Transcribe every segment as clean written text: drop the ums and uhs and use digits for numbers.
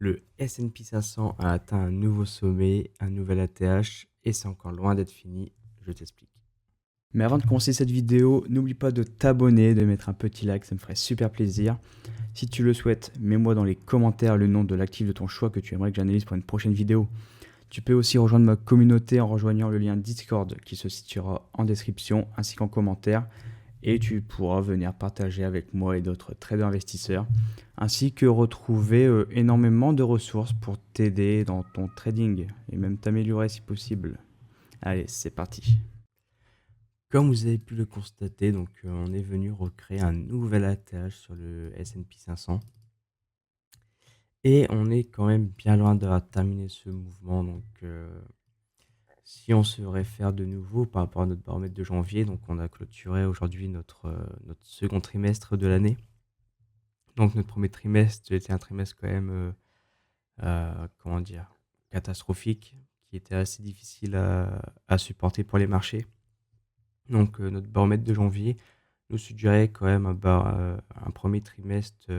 Le S&P 500 a atteint un nouveau sommet, un nouvel ATH, et c'est encore loin d'être fini, je t'explique. Mais avant de commencer cette vidéo, n'oublie pas de t'abonner, de mettre un petit like, ça me ferait super plaisir. Si tu le souhaites, mets-moi dans les commentaires le nom de l'actif de ton choix que tu aimerais que j'analyse pour une prochaine vidéo. Tu peux aussi rejoindre ma communauté en rejoignant le lien Discord qui se situera en description ainsi qu'en commentaire. Et tu pourras venir partager avec moi et d'autres traders investisseurs, ainsi que retrouver énormément de ressources pour t'aider dans ton trading et même t'améliorer si possible. Allez, c'est parti. Comme vous avez pu le constater, on est venu recréer un nouvel ATH sur le S&P 500. Et on est quand même bien loin d'avoir terminé ce mouvement. Si on se réfère de nouveau par rapport à notre baromètre de janvier, donc on a clôturé aujourd'hui notre second trimestre de l'année. Donc notre premier trimestre était un trimestre quand même, comment dire, catastrophique, qui était assez difficile à supporter pour les marchés. Notre baromètre de janvier nous suggérait quand même un premier trimestre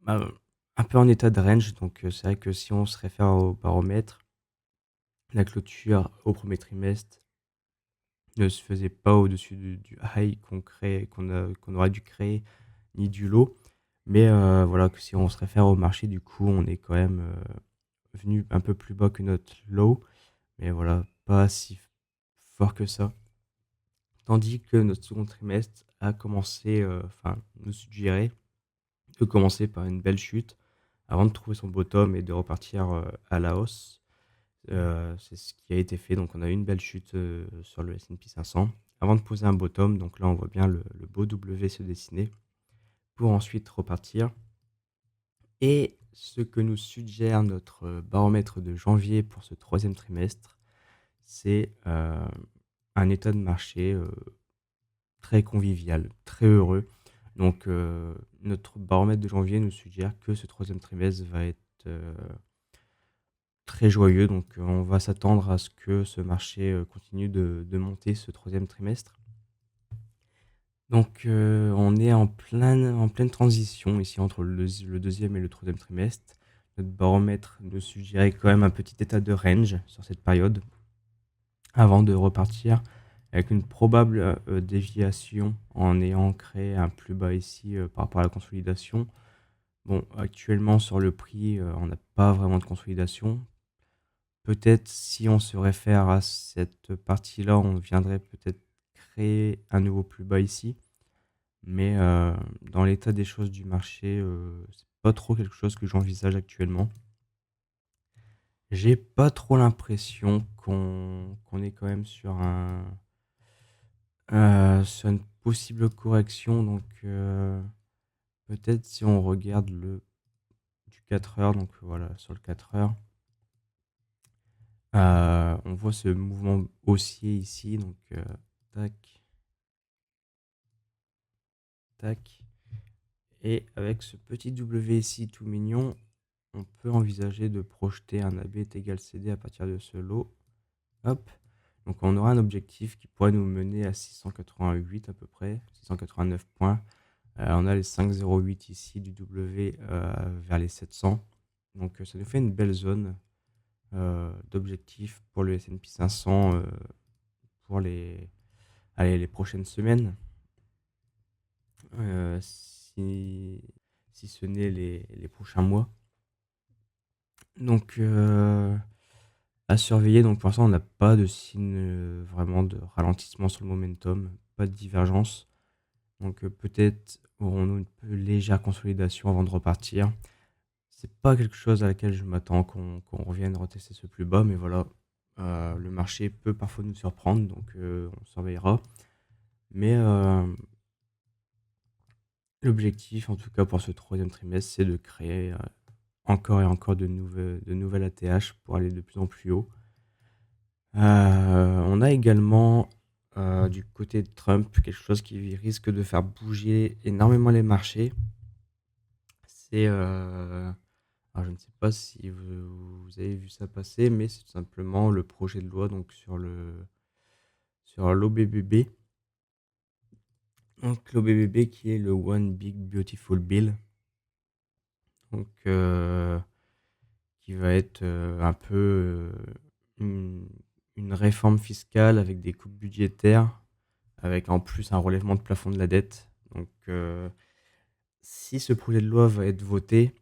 bah, un peu en état de range. C'est vrai que si on se réfère au baromètre, la clôture au premier trimestre ne se faisait pas au-dessus du high qu'on aurait dû créer, ni du low. Mais voilà, que si on se réfère au marché, du coup, on est quand même venu un peu plus bas que notre low. Mais voilà, pas si fort que ça. Tandis que notre second trimestre a commencé, nous suggérait de commencer par une belle chute avant de trouver son bottom et de repartir à la hausse. C'est ce qui a été fait. Donc, on a eu une belle chute sur le S&P 500 avant de poser un bottom. Donc là, on voit bien le beau W se dessiner pour ensuite repartir. Et ce que nous suggère notre baromètre de janvier pour ce troisième trimestre, c'est un état de marché très convivial, très heureux. Notre baromètre de janvier nous suggère que ce troisième trimestre va être très joyeux. On va s'attendre à ce que ce marché continue de monter ce troisième trimestre. On est en pleine transition ici entre le deuxième et le troisième trimestre. Notre baromètre nous suggérait quand même un petit état de range sur cette période avant de repartir avec une probable déviation en ayant créé un plus bas ici par rapport à la consolidation. Bon, actuellement sur le prix, on n'a pas vraiment de consolidation. Peut-être si on se réfère à cette partie-là, on viendrait peut-être créer un nouveau plus bas ici. Mais dans l'état des choses du marché, c'est pas trop quelque chose que j'envisage actuellement. J'ai pas trop l'impression qu'on est quand même sur une possible correction. Peut-être si on regarde le du 4 heures, donc voilà, sur le 4 heures, on voit ce mouvement haussier ici. Tac, tac. Et avec ce petit W ici tout mignon, on peut envisager de projeter un AB est égal CD à partir de ce lot. Hop. Donc on aura un objectif qui pourrait nous mener à 688 à peu près, 689 points. On a les 5,08 ici du W vers les 700. Ça nous fait une belle zone d'objectif pour le S&P 500 pour les prochaines semaines. Si ce n'est les prochains mois. Donc, à surveiller. Donc, pour l'instant, on n'a pas de signe vraiment de ralentissement sur le momentum, pas de divergence. Peut-être aurons-nous une légère consolidation avant de repartir. C'est pas quelque chose à laquelle je m'attends qu'on revienne retester ce plus bas, mais voilà, le marché peut parfois nous surprendre, on surveillera. Mais l'objectif, en tout cas pour ce troisième trimestre, c'est de créer encore et encore de nouvelles ATH pour aller de plus en plus haut. On a également du côté de Trump quelque chose qui risque de faire bouger énormément les marchés. Alors je ne sais pas si vous avez vu ça passer, mais c'est tout simplement le projet de loi sur l'OBBB. Donc l'OBBB qui est le One Big Beautiful Bill. donc qui va être un peu une, une réforme fiscale avec des coupes budgétaires, avec en plus un relèvement de plafond de la dette. Donc si ce projet de loi va être voté,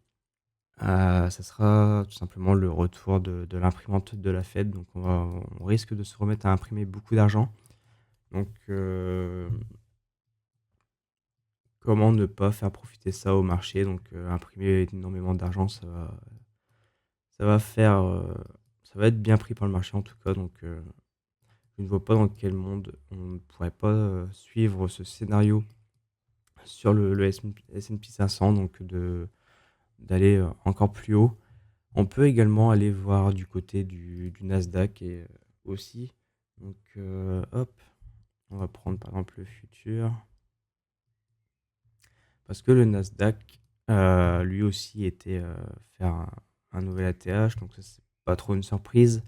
ça sera tout simplement le retour de l'imprimante de la Fed. Donc on risque de se remettre à imprimer beaucoup d'argent. Donc comment ne pas faire profiter ça au marché? Donc imprimer énormément d'argent, ça va faire, ça va être bien pris par le marché en tout cas. Donc je ne vois pas dans quel monde on ne pourrait pas suivre ce scénario sur le S&P 500, donc d'aller encore plus haut. On peut également aller voir du côté du Nasdaq aussi. Donc hop, on va prendre par exemple le futur. Parce que le Nasdaq, lui aussi était faire un nouvel ATH, donc ça c'est pas trop une surprise.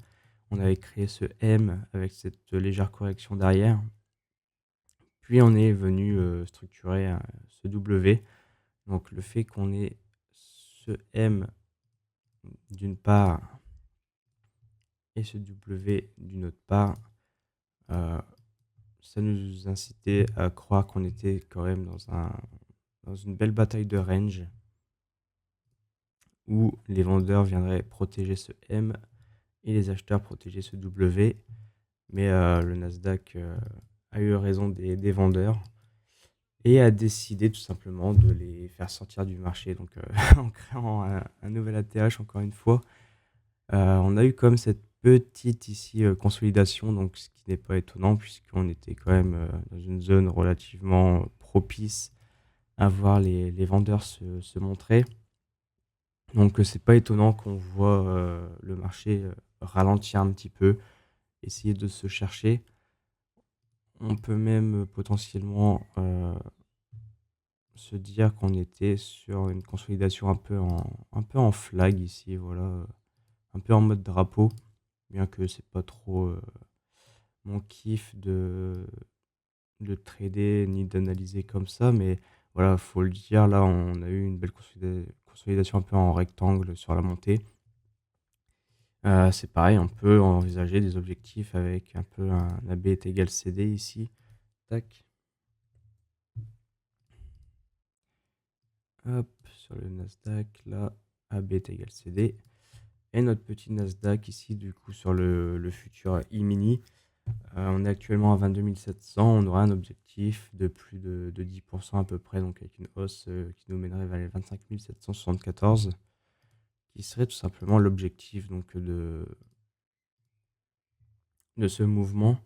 On avait créé ce M avec cette légère correction derrière. Puis on est venu structurer ce W. Donc le fait qu'on ait ce M d'une part et ce W d'une autre part, ça nous incitait à croire qu'on était quand même dans une belle bataille de range où les vendeurs viendraient protéger ce M et les acheteurs protéger ce W. Mais le Nasdaq a eu raison des vendeurs et a décidé tout simplement de les faire sortir du marché. Donc en créant un nouvel ATH encore une fois, on a eu comme cette petite ici consolidation, donc ce qui n'est pas étonnant puisqu'on était quand même dans une zone relativement propice à voir les vendeurs se montrer. Donc c'est pas étonnant qu'on voit le marché ralentir un petit peu, essayer de se chercher. On peut même potentiellement se dire qu'on était sur une consolidation un peu en flag ici, voilà, un peu en mode drapeau, bien que c'est pas trop mon kiff de trader ni d'analyser comme ça, mais voilà, faut le dire, là on a eu une belle consolidation un peu en rectangle sur la montée. C'est pareil, on peut envisager des objectifs avec un peu un AB est égal CD ici. Tac. Hop, sur le Nasdaq, là, AB est égal CD. Et notre petit Nasdaq ici, du coup, sur le futur E-mini. On est actuellement à 22 700. On aura un objectif de plus de 10% à peu près, donc avec une hausse qui nous mènerait vers les 25 774, qui serait tout simplement l'objectif donc de ce mouvement.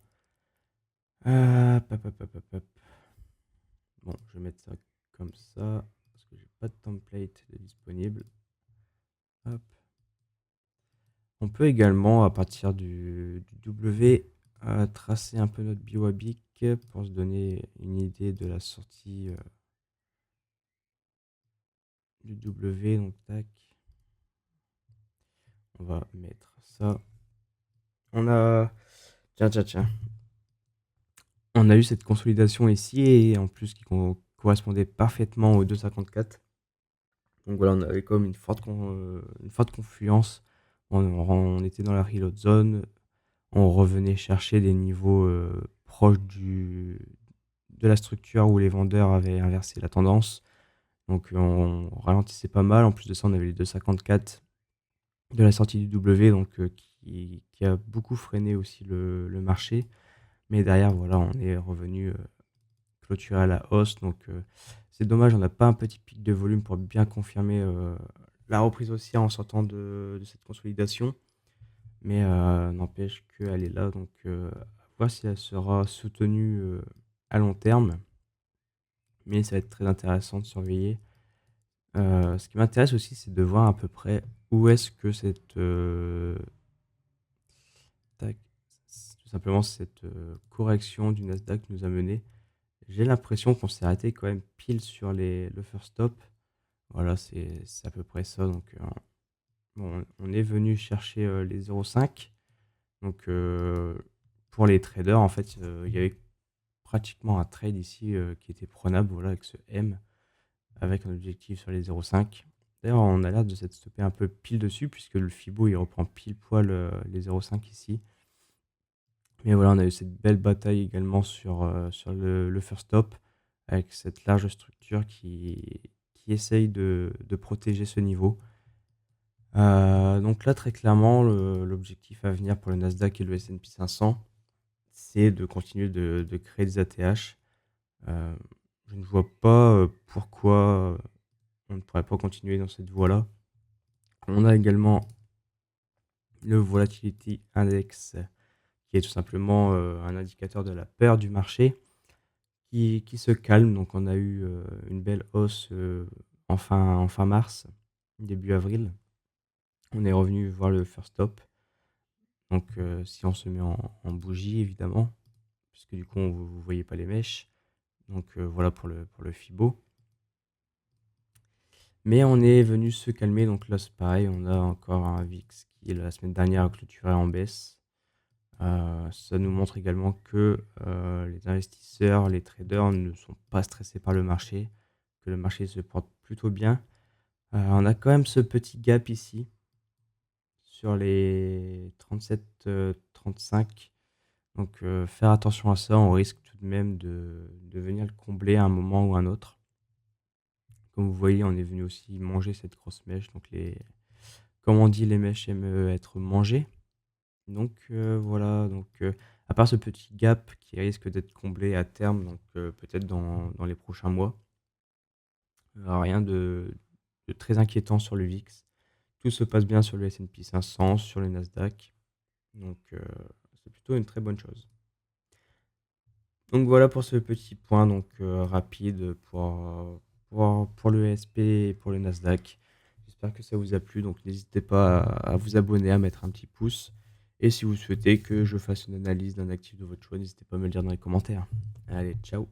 Hop, hop, hop, hop, hop. Bon, je vais mettre ça comme ça, parce que j'ai pas de template de disponible. Hop. On peut également, à partir du W, tracer un peu notre bioabic pour se donner une idée de la sortie du W. Donc, tac. On va mettre ça. On a. Tiens. On a eu cette consolidation ici et en plus qui correspondait parfaitement au 2,54. Donc voilà, on avait comme une forte confluence. On était dans la reload zone. On revenait chercher des niveaux proches de la structure où les vendeurs avaient inversé la tendance. Donc on ralentissait pas mal. En plus de ça, on avait les 2,54 de la sortie du W, donc qui a beaucoup freiné aussi le marché. Mais derrière, voilà, on est revenu clôturer à la hausse. Donc c'est dommage, on n'a pas un petit pic de volume pour bien confirmer la reprise haussière en sortant de cette consolidation. Mais n'empêche qu'elle est là, donc à voir si elle sera soutenue à long terme. Mais ça va être très intéressant de surveiller. Ce qui m'intéresse aussi, c'est de voir à peu près où est-ce que cette tout simplement cette correction du Nasdaq nous a mené. J'ai l'impression qu'on s'est arrêté quand même pile sur le first stop. Voilà, c'est à peu près ça. Donc bon, on est venu chercher les 0,5. Donc pour les traders, en fait, il y avait pratiquement un trade ici qui était prenable, voilà, avec ce M, avec un objectif sur les 0,5. D'ailleurs, on a l'air de s'être stoppé un peu pile dessus puisque le Fibo, il reprend pile poil, les 0,5 ici. Mais voilà, on a eu cette belle bataille également sur le first stop avec cette large structure qui essaye de protéger ce niveau. Donc là, très clairement, l'objectif à venir pour le Nasdaq et le S&P 500, c'est de continuer de créer des ATH. Je ne vois pas pourquoi on ne pourrait pas continuer dans cette voie-là. On a également le Volatility Index, qui est tout simplement un indicateur de la peur du marché qui se calme. Donc on a eu une belle hausse en fin mars, début avril. On est revenu voir le first stop. Donc si on se met en bougie, évidemment, puisque du coup vous ne voyez pas les mèches. Donc voilà pour le Fibo. Mais on est venu se calmer. Donc là c'est pareil, on a encore un VIX qui la semaine dernière a clôturé en baisse. Ça nous montre également que les investisseurs, les traders ne sont pas stressés par le marché, que le marché se porte plutôt bien. On a quand même ce petit gap ici sur les 37-35. Donc faire attention à ça, on risque tout de même de venir le combler à un moment ou à un autre. Comme vous voyez, on est venu aussi manger cette grosse mèche. Donc comme on dit, les mèches aiment être mangées. Donc voilà, donc à part ce petit gap qui risque d'être comblé à terme, donc peut-être dans les prochains mois, rien de très inquiétant sur le VIX. Tout se passe bien sur le S&P 500, sur le Nasdaq, donc c'est plutôt une très bonne chose. Donc voilà pour ce petit point donc rapide pour le SP et pour le Nasdaq. J'espère que ça vous a plu, donc n'hésitez pas à vous abonner, à mettre un petit pouce. Et si vous souhaitez que je fasse une analyse d'un actif de votre choix, n'hésitez pas à me le dire dans les commentaires. Allez, ciao!